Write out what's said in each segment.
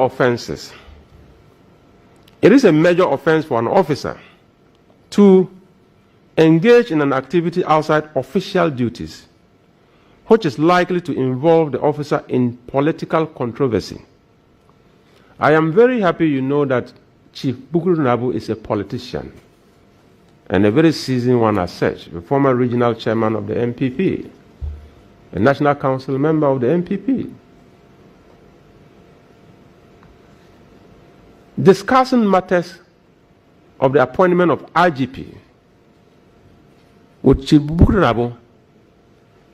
offenses. It is a major offense for an officer to engage in an activity outside official duties, which is likely to involve the officer in political controversy. I am very happy you know that Chief Bukuru Nabu is a politician, and a very seasoned one as such, the former regional chairman of the MPP, a national council member of the MPP. Discussing matters of the appointment of IGP with Chief Bukuru Nabu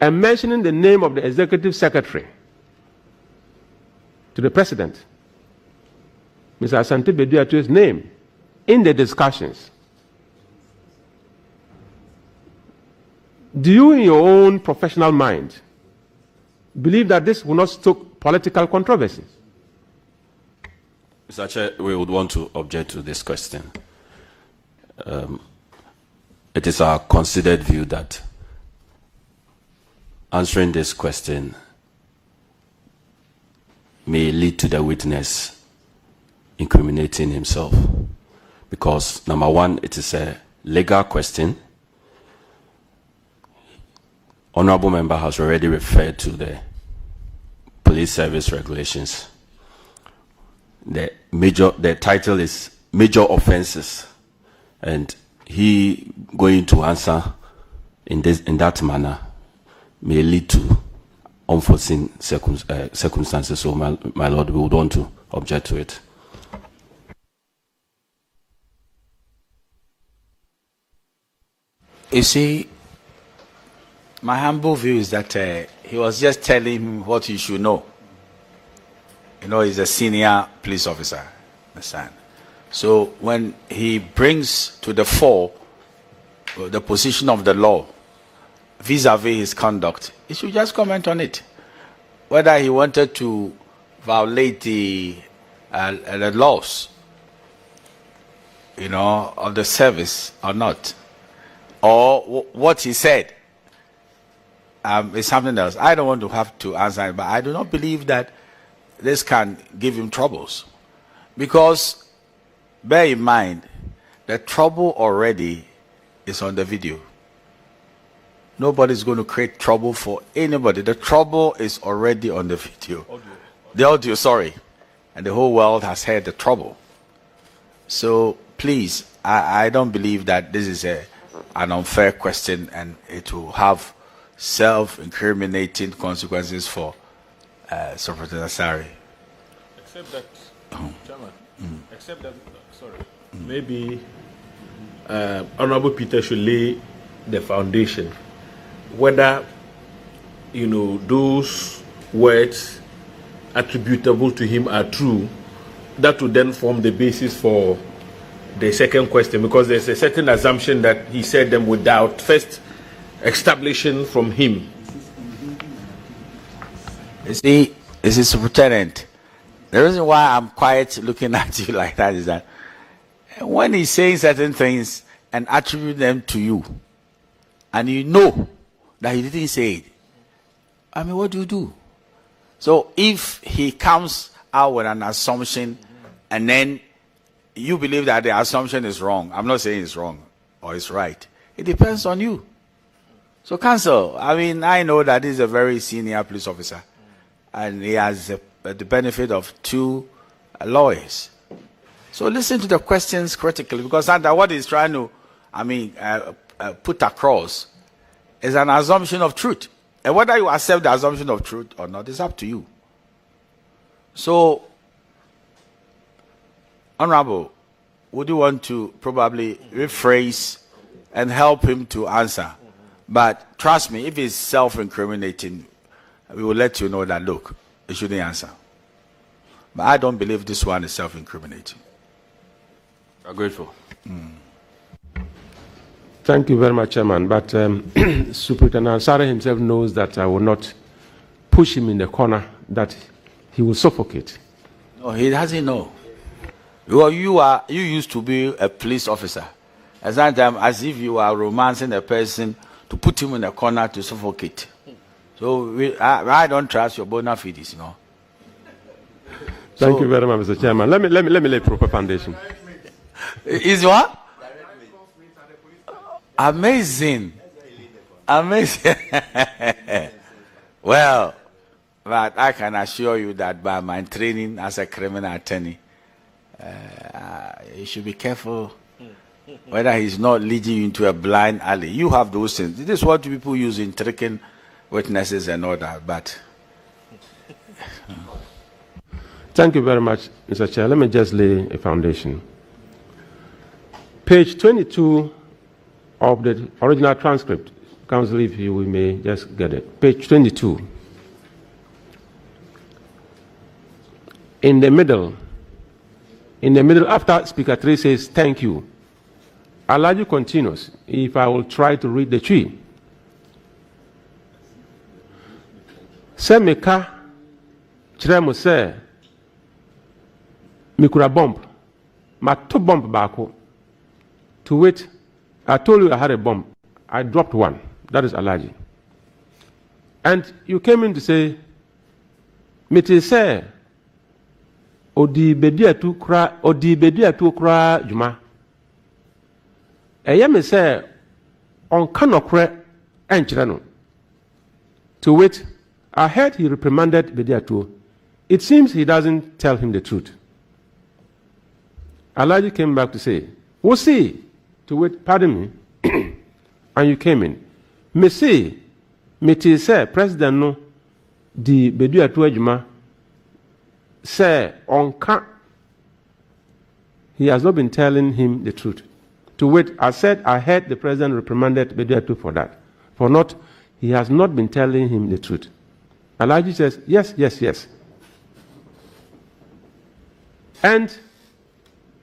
and mentioning the name of the executive secretary to the president, Mr. Asante Beduatu's name, in the discussions. Do you, in your own professional mind, believe that this will not stoke political controversy? Mr. Chair, we would want to object to this question. It is our considered view that answering this question may lead to the witness incriminating himself. Because, number one, it is a legal question. Honorable member has already referred to the police service regulations. The title is Major Offenses, and he going to answer in that manner may lead to unforeseen circumstances. So, my Lord, we would want to object to it. You see, my humble view is that he was just telling him what he should know. You know, he's a senior police officer, understand? So when he brings to the fore the position of the law vis-a-vis his conduct, he should just comment on it. Whether he wanted to violate the laws, you know, of the service or not, or what he said is something else. I don't want to have to answer it, but I do not believe that this can give him troubles. Because, bear in mind, the trouble already is on the video. Nobody's going to create trouble for anybody. The trouble is already on the video. The audio, sorry. And the whole world has heard the trouble. So, please, I don't believe that this is an unfair question and it will have self-incriminating consequences for Secretary Asare. Except that, Chairman, except that, sorry, maybe Honorable Peter should lay the foundation. Whether, you know, those words attributable to him are true, that would then form the basis for the second question, because there's a certain assumption that he said them without first establishing from him. You see, this is Superintendent. The reason why I'm quiet looking at you like that is that when he's saying certain things and attribute them to you, and you know that he didn't say it, I mean, what do you do? So if he comes out with an assumption and then you believe that the assumption is wrong, I'm not saying it's wrong or it's right. It depends on you. So, Counsel, I mean, I know that he's a very senior police officer and he has the benefit of two lawyers. So listen to the questions critically, because what he's trying to, put across is an assumption of truth. And whether you accept the assumption of truth or not is up to you. So, Honorable, would you want to probably rephrase and help him to answer? But trust me, if it's self-incriminating, we will let you know that, look, you shouldn't answer. But I don't believe this one is self-incriminating. I'm grateful. Thank you very much, Chairman. But Superintendent Asare himself knows that I will not push him in the corner, that he will suffocate. No, he doesn't know. Well, you used to be a police officer. At that time, as if you are romancing a person to put him in a corner to suffocate. So I don't trust your bona fides, you know. Thank you very much, Mr. Chairman. Let me lay proper foundation. Is what? Amazing. Amazing. Well, but I can assure you that by my training as a criminal attorney, you should be careful whether he's not leading you into a blind alley. You have those things. This is what people use in tricking witnesses and all that, but... Thank you very much, Mr. Chair. Let me just lay a foundation. Page 22 of the original transcript. Counsel, if we may just get it. Page 22. In the middle, after Speaker 3 says, thank you, Alaju continues, if I will try to read the tree. Semeka Chiremo se Mikura bomb. My two bomb bako. To wit, I told you I had a bomb. I dropped one. That is Alaji. And you came in to say, Miti se Odi bedia tu kra juma. Eye me se on kanokre enchireno. To wit, I heard he reprimanded Bediatu. It seems he doesn't tell him the truth. Alaji came back to say, we'll see. To wait, pardon me. And you came in. Me say, say, President no, di Bediatu ejuma, say, on can. He has not been telling him the truth. To wait, I said, I heard the President reprimanded Bediatu for that. For not, he has not been telling him the truth. Alaji says, yes, yes, yes. And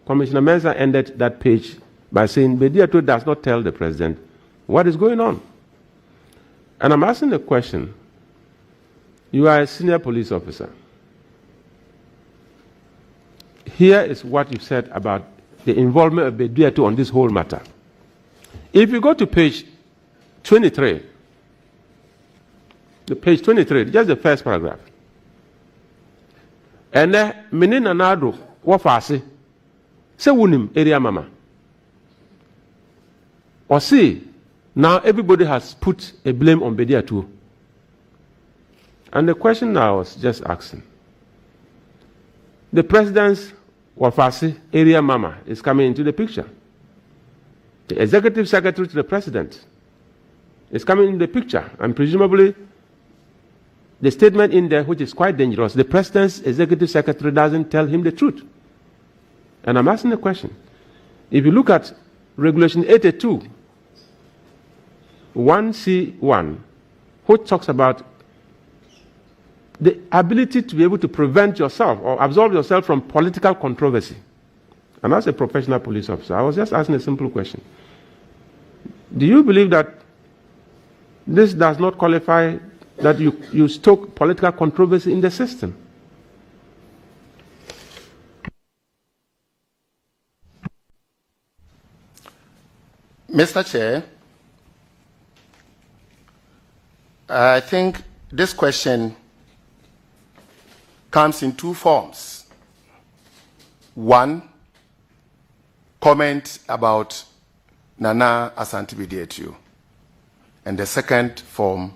Commissioner Mensah ended that page by saying, Bediatu does not tell the President what is going on. And I'm asking the question, you are a senior police officer. Here is what you said about the involvement of Bediatu on this whole matter. If you go to page 23, page 23, just the first paragraph. And then, Menina Nado, wafase, se wunim area mama. Or see, now everybody has put a blame on Bediatu. And the question now was just asking. The President's wafase, area mama, is coming into the picture. The Executive Secretary to the President is coming in the picture, and presumably the statement in there, which is quite dangerous, the President's Executive Secretary doesn't tell him the truth. And I'm asking the question. If you look at Regulation 82, 1C1, which talks about the ability to be able to prevent yourself or absolve yourself from political controversy. And as a professional police officer, I was just asking a simple question. Do you believe that this does not qualify that you stoke political controversy in the system? Mr. Chair, I think this question comes in two forms. One, comment about Nana Asante Bediatu. And the second form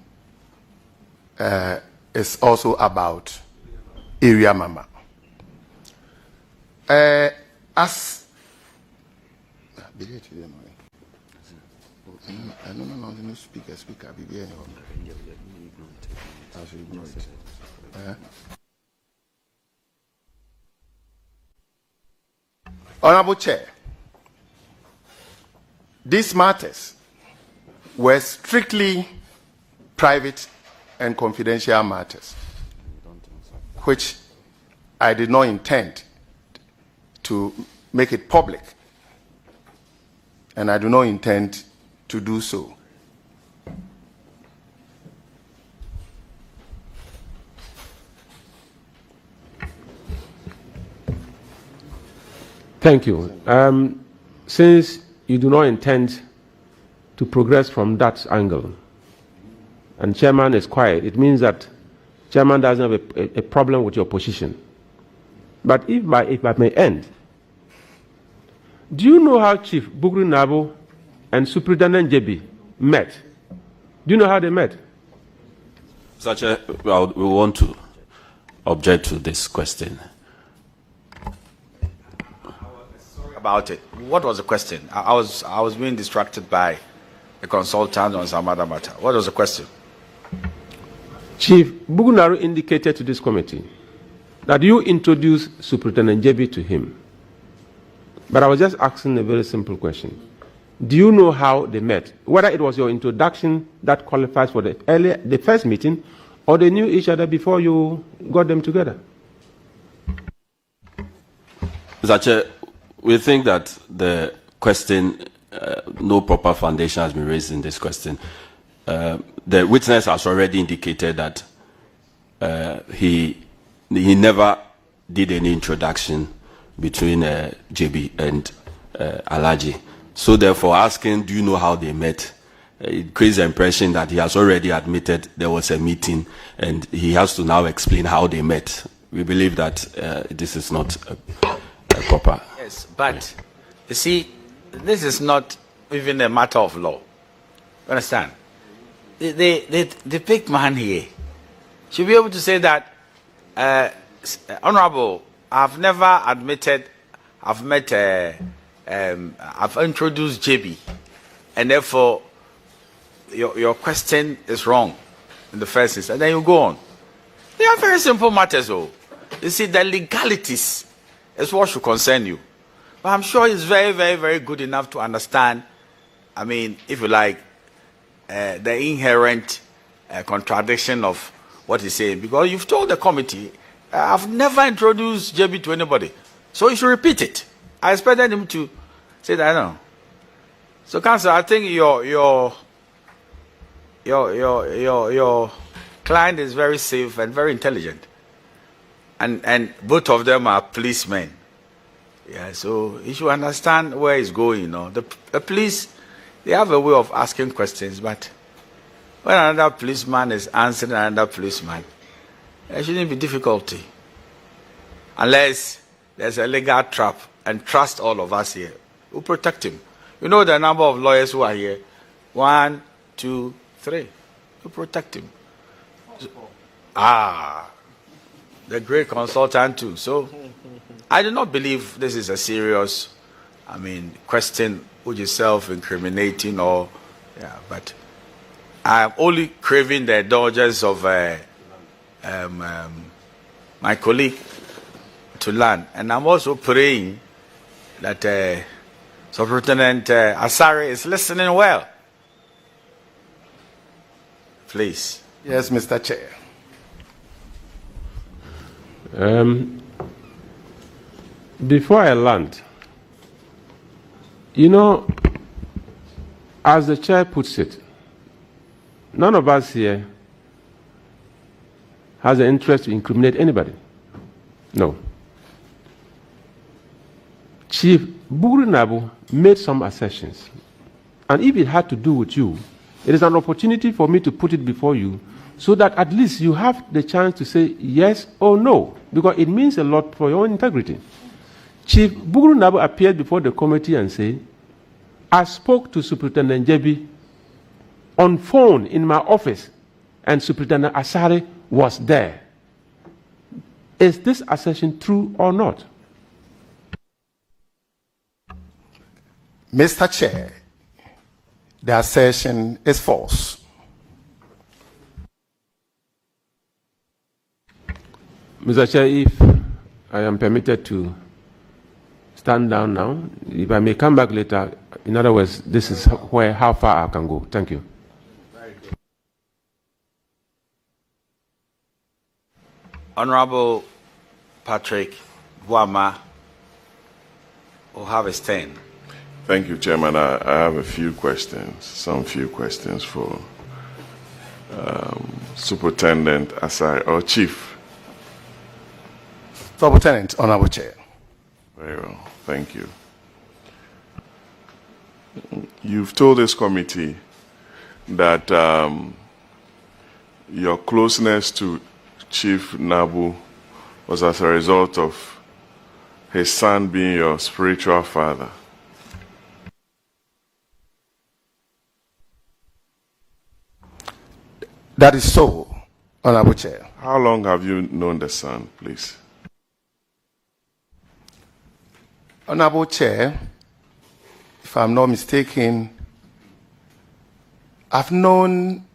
is also about area mama. As no speaker, Honorable Chair, these matters were strictly private and confidential matters, which I did not intend to make it public, and I do not intend to do so. Thank you. Since you do not intend to progress from that angle, and Chairman is quiet, it means that Chairman doesn't have a problem with your position. But if I may end, do you know how Chief Bugru Nabo and Superintendent JB met? Do you know how they met? Such a, well, we want to object to this question. About it. What was the question? I was being distracted by a consultant on some other matter. What was the question? Chief Bugunaru indicated to this committee that you introduced Superintendent JB to him. But I was just asking a very simple question. Do you know how they met? Whether it was your introduction that qualifies for the first meeting, or they knew each other before you got them together? Zache, we think that the question, no proper foundation has been raised in this question. The witness has already indicated that he never did any introduction between JB and Alaji. So therefore, asking, do you know how they met? It creates the impression that he has already admitted there was a meeting and he has to now explain how they met. We believe that this is not a proper. Yes, but you see, this is not even a matter of law. You understand? The big man here should be able to say that, Honorable, I've never admitted I've met, I've introduced JB, and therefore your question is wrong in the first instance, and then you go on. They are very simple matters, though. You see, the legalities is what should concern you. But I'm sure he's very, very, very good enough to understand, I mean, if you like, the inherent contradiction of what he's saying. Because you've told the committee, I've never introduced JB to anybody. So you should repeat it. I expected him to say that, no. So, Council, I think your client is very safe and very intelligent. And both of them are policemen. Yeah, so you should understand where he's going, you know. The police, they have a way of asking questions, but when another policeman is answering another policeman, there shouldn't be difficulty. Unless there's a legal trap, and trust all of us here. We'll protect him. You know the number of lawyers who are here? 1, 2, 3. We'll protect him. The great consultant too. So I do not believe this is a serious, I mean, question which is self-incriminating or, yeah, but I am only craving the indulgence of my colleague to learn. And I'm also praying that Superintendent Asare is listening well. Please. Yes, Mr. Chair. Before I land, you know, as the chair puts it, none of us here has an interest to incriminate anybody. No. Chief Bugru Nabo made some assertions, and if it had to do with you, it is an opportunity for me to put it before you so that at least you have the chance to say yes or no, because it means a lot for your own integrity. Chief Bugru Nabo appeared before the committee and said, I spoke to Superintendent JB on phone in my office, and Superintendent Asare was there. Is this assertion true or not? Mr. Chair, the assertion is false. Mr. Chair, if I am permitted to stand down now, if I may come back later, in other words, this is how far I can go. Thank you. Honorable Patrick Wama will have his turn. Thank you, Chairman. I have a few questions, for Superintendent Asare, or Chief. Superintendent, Honorable Chair. Very well, thank you. You've told this committee that your closeness to Chief Nabu was as a result of his son being your spiritual father? That is so, Honorable Chair. How long have you known the son, please? Honorable Chair, if I'm not mistaken, I've known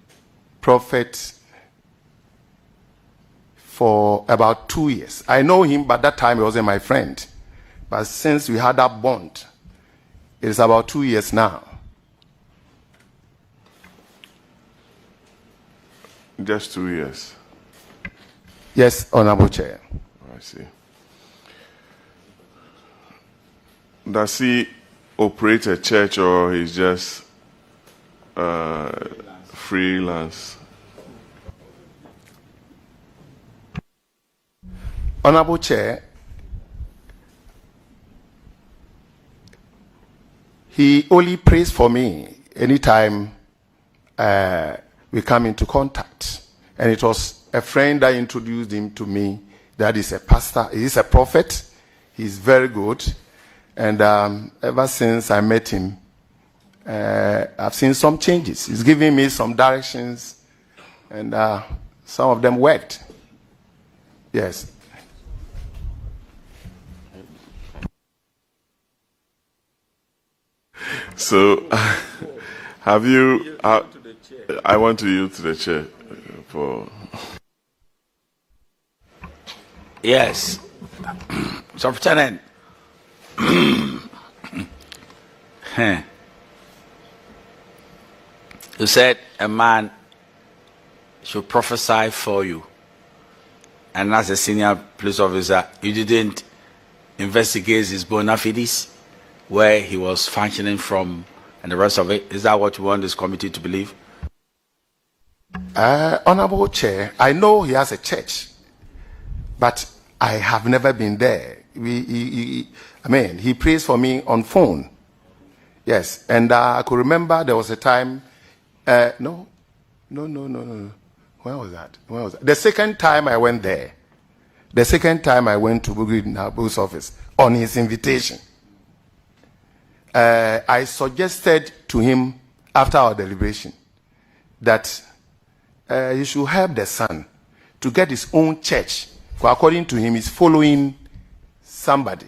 Prophet for about 2 years. I know him, but that time he wasn't my friend. But since we had that bond, it is about 2 years now. Just 2 years. Yes, Honorable Chair. I see. Does he operate a church or he's just freelance? Honorable Chair, he only prays for me anytime we come into contact. And it was a friend that introduced him to me. That is a pastor. He is a prophet. He's very good. And ever since I met him, I've seen some changes. He's giving me some directions, and some of them worked. Yes. So, have you? I want to yield to the chair for. Yes. So, Lieutenant. You said a man should prophesy for you, and as a senior police officer, you didn't investigate his bona fides, where he was functioning from, and the rest of it. Is that what you want this committee to believe? Honorable Chair, I know he has a church, but I have never been there. He prays for me on phone. Yes, and I could remember there was a time. No. When was that? The second time I went there. The second time I went to Bugri Nabu's office on his invitation. I suggested to him after our deliberation that he should help the son to get his own church. For according to him, he's following somebody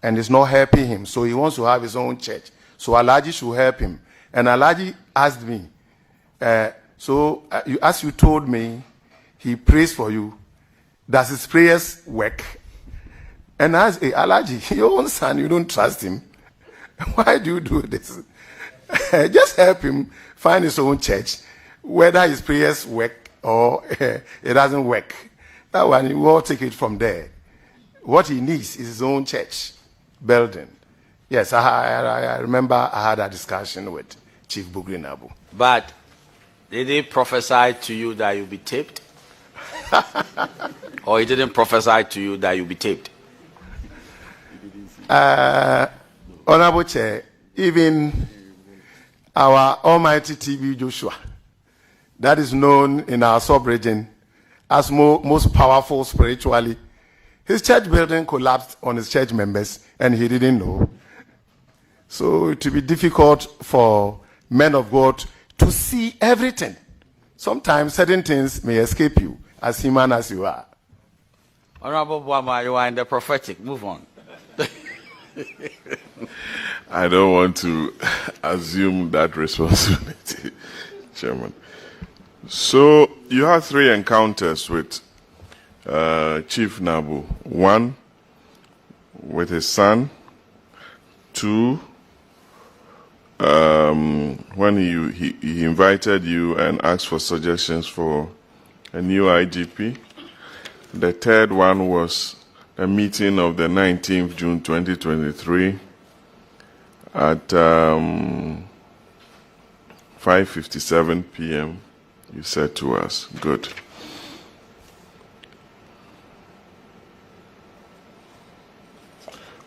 and it's not helping him. So he wants to have his own church. So Alaji should help him. And Alaji asked me, as you told me, he prays for you. Does his prayers work? And I asked, hey, Alaji, your own son, you don't trust him. Why do you do this? Just help him find his own church, whether his prayers work or it doesn't work. That one, we will take it from there. What he needs is his own church building. Yes, I remember I had a discussion with Chief Bugri Nabu. But did he prophesy to you that you'll be taped? Or he didn't prophesy to you that you'll be taped? Honorable Chair, even our almighty TB Joshua, that is known in our sub-region as most powerful spiritually, his church building collapsed on his church members and he didn't know. So it will be difficult for men of God to see everything. Sometimes certain things may escape you, as human as you are. Honorable Boama, you are in the prophetic. Move on. I don't want to assume that responsibility, Chairman. So you had 3 encounters with Chief Nabu. 1 with his son. 2 when he invited you and asked for suggestions for a new IGP. The 3rd one was a meeting of the 19th June 2023 at 5:57 p.m. You said to us, good.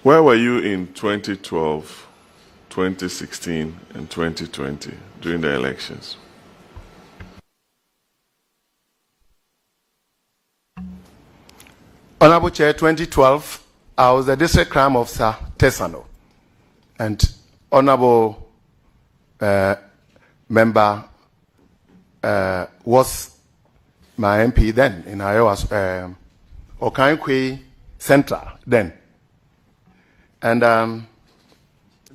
Where were you in 2012, 2016, and 2020 during the elections? Honorable Chair, 2012, I was the district crime officer, Tesano, and honorable member was my MP then in Iowa, Okankwe Central then. And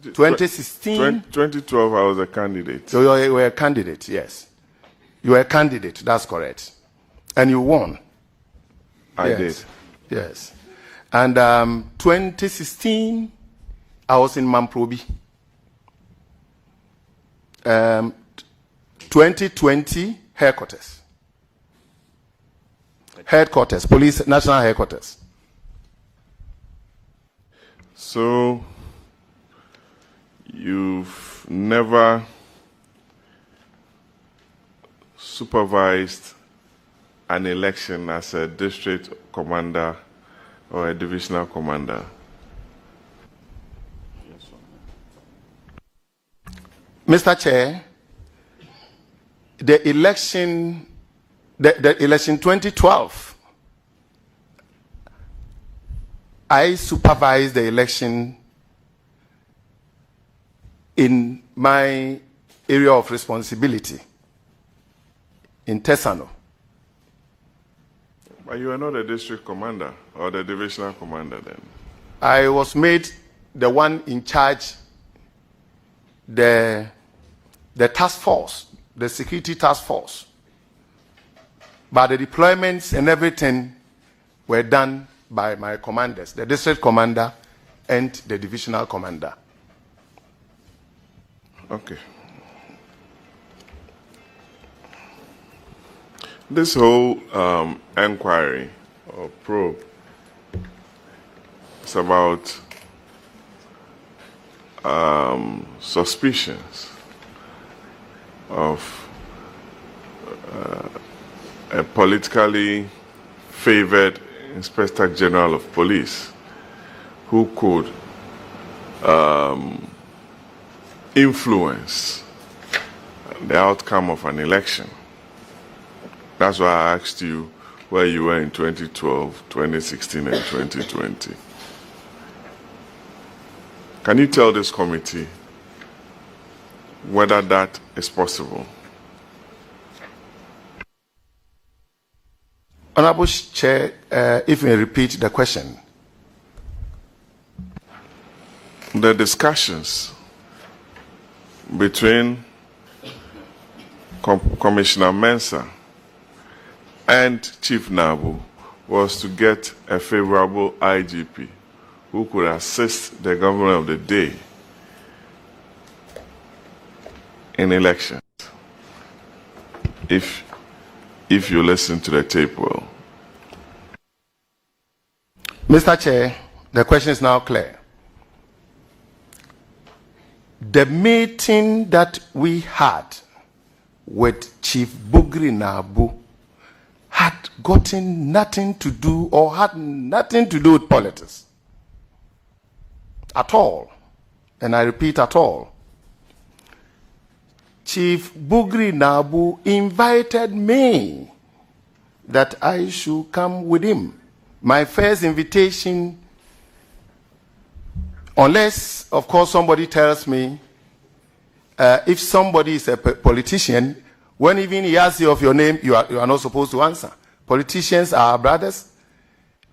2016... 2012, I was a candidate. So you were a candidate, yes. You were a candidate, that's correct. And you won. I Yes. did. Yes. And 2016, I was in Mamprobi. 2020, headquarters. Headquarters, police, national headquarters. So, you've never supervised an election as a district commander or a divisional commander? Mr. Chair, the election 2012, I supervised the election in my area of responsibility in Tesano. But you are not a district commander or the divisional commander then? I was made the one in charge, the task force, the security task force. But the deployments and everything were done by my commanders, the district commander and the divisional commander. Okay. This whole inquiry or probe is about suspicions of a politically favored Inspector General of Police who could influence the outcome of an election. That's why I asked you where you were in 2012, 2016, and 2020. Can you tell this committee whether that is possible? Honorable Chair, if you repeat the question. The discussions between Commissioner Mensah and Chief Nabu was to get a favorable IGP who could assist the government of the day in elections. If you listen to the tape well. Mr. Chair, the question is now clear. The meeting that we had with Chief Bugri Nabu had gotten nothing to do or had nothing to do with politics. At all. And I repeat, at all. Chief Bugri Nabu invited me that I should come with him. My first invitation, unless, of course, somebody tells me, if somebody is a politician, when even he asks you of your name, you are not supposed to answer. Politicians are our brothers.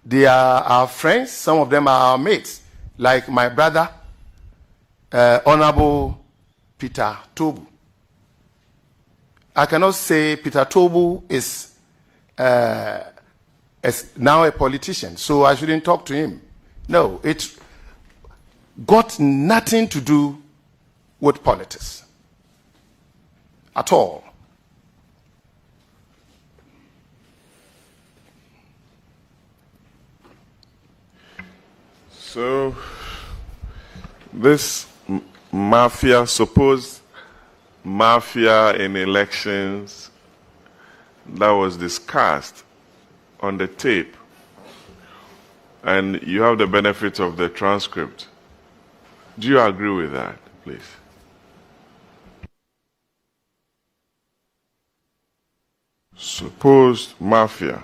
They are our friends. Some of them are our mates. Like my brother, Honorable Peter Tobu. I cannot say Peter Tobu is now a politician, so I shouldn't talk to him. No, it got nothing to do with politics at all. So, this mafia, supposed mafia in elections that was discussed on the tape, and you have the benefit of the transcript. Do you agree with that, please? Supposed mafia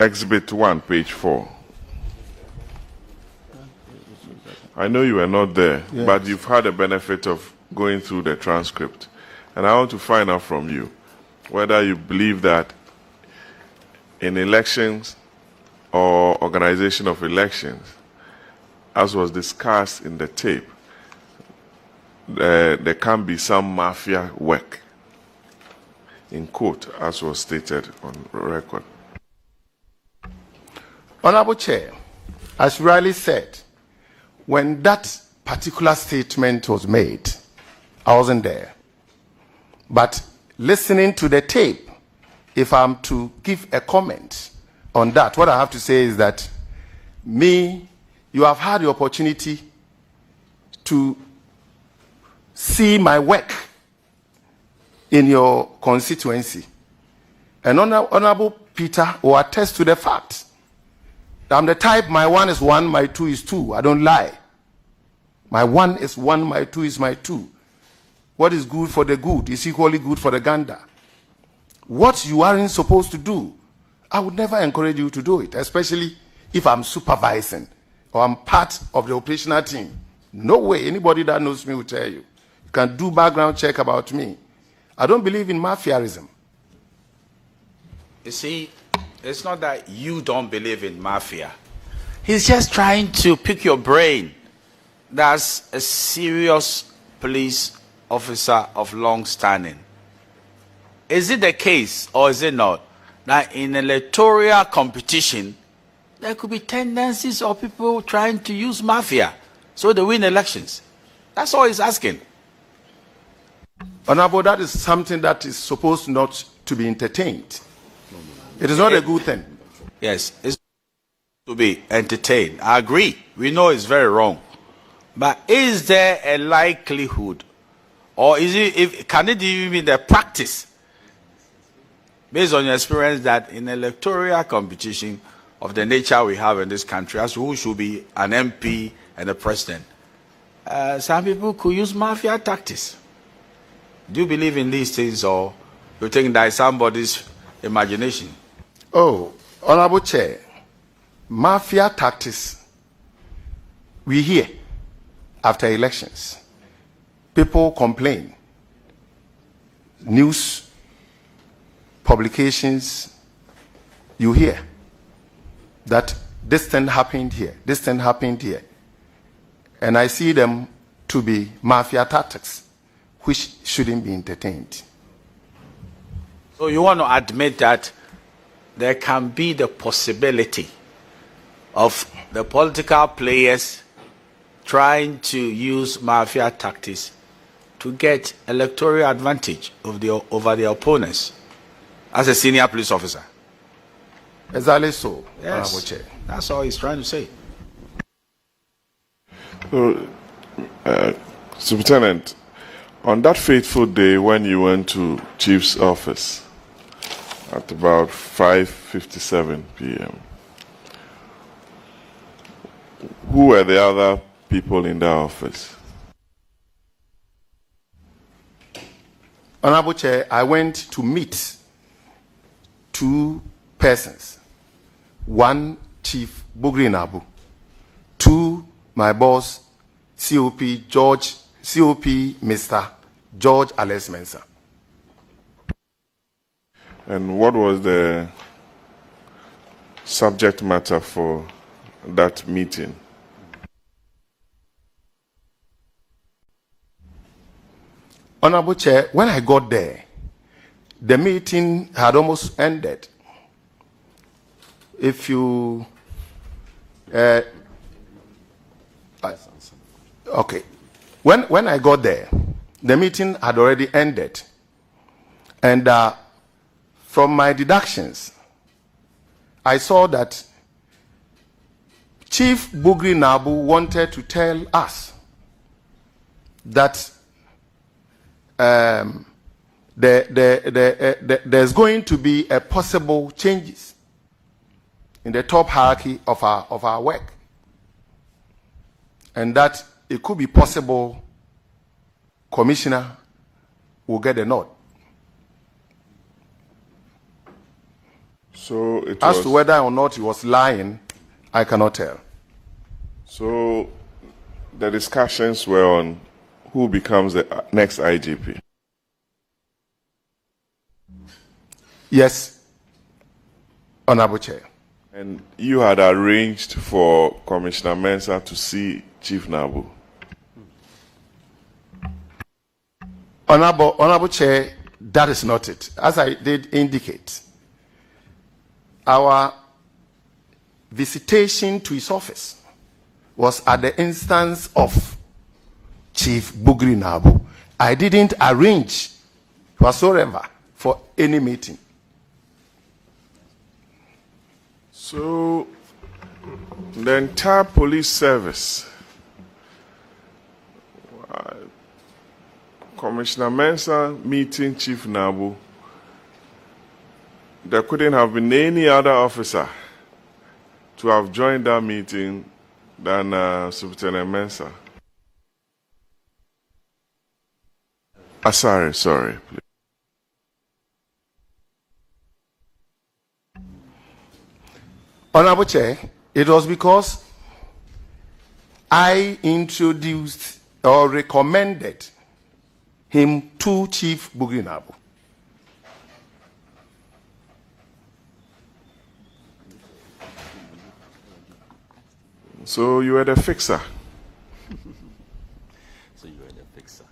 Exhibit 1, page 4. I know you were not there, Yes. but you've had the benefit of going through the transcript. And I want to find out from you whether you believe that in elections or organization of elections, as was discussed in the tape, there can be some mafia work, in quote, as was stated on record. Honorable Chair, as rightly said, when that particular statement was made, I wasn't there. But listening to the tape, if I'm to give a comment on that, what I have to say is that you have had the opportunity to see my work in your constituency. And Honorable Peter will attest to the fact. I'm the type, my 1 is 1, my 2 is 2. I don't lie. My 1 is 1, my 2 is my 2. What is good for the good is equally good for the gander. What you aren't supposed to do, I would never encourage you to do it, especially if I'm supervising or I'm part of the operational team. No way. Anybody that knows me will tell you. You can do background check about me. I don't believe in mafiaism. You see, it's not that you don't believe in mafia. He's just trying to pick your brain. That's a serious police officer of long standing. Is it the case, or is it not, that in electoral competition, there could be tendencies of people trying to use mafia so they win elections? That's all he's asking. Honorable, that is something that is supposed not to be entertained. It is not a good thing. Yes, it's to be entertained. I agree. We know it's very wrong. But is there a likelihood, or can it even be the practice, based on your experience, that in electoral competition of the nature we have in this country, as who should be an MP and a president, some people could use mafia tactics? Do you believe in these things, or you think that is somebody's imagination? Oh, Honorable Chair, mafia tactics, we hear after elections. People complain. News, publications, you hear that this thing happened here, this thing happened here. And I see them to be mafia tactics, which shouldn't be entertained. So you want to admit that there can be the possibility of the political players trying to use mafia tactics to get electoral advantage over their opponents as a senior police officer? Exactly so, Yes, Honorable Chair. that's all he's trying to say. So, Superintendent, on that fateful day when you went to Chief's office at about 5:57 p.m., who were the other people in the office? Honorable Chair, I went to meet 2 persons. 1, Chief Bugri Nabu. 2, my boss, COP Mr. George Alex Mensah. And what was the subject matter for that meeting? Honorable Chair, when I got there, the meeting had almost ended. If you... okay. When I got there, the meeting had already ended. And from my deductions, I saw that Chief Bugri Nabu wanted to tell us that there's going to be a possible changes in the top hierarchy of our work, and that it could be possible Commissioner will get a nod. So it As was, to whether or not he was lying, I cannot tell. So the discussions were on who becomes the next IGP. Yes, Honorable Chair. And you had arranged for Commissioner Mensah to see Chief Nabu. Honorable Chair, that is not it. As I did indicate, our visitation to his office was at the instance of Chief Bugri Nabu. I didn't arrange whatsoever for any meeting. So the entire police service, Commissioner Mensah meeting Chief Nabu, there couldn't have been any other officer to have joined that meeting than Superintendent Mensah. Asare, sorry, please. Honorable Chair, it was because I introduced or recommended him to Chief Bugri Nabu. So you were the fixer. So you were the fixer.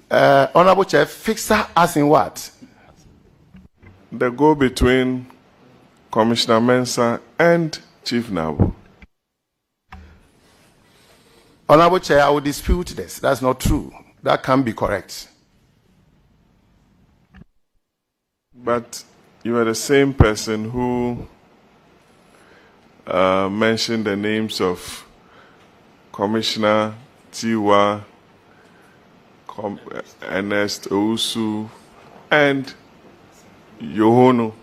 Honorable Chair, fixer as in what? The go between Commissioner Mensah and Chief Nabu. Honorable Chair, I will dispute this. That's not true. That can't be correct. But you are the same person who mentioned the names of Commissioner Tiwa, Ernest Ousu, and Yohono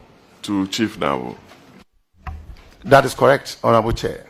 to Chief Nabu. That is correct, Honorable Chair.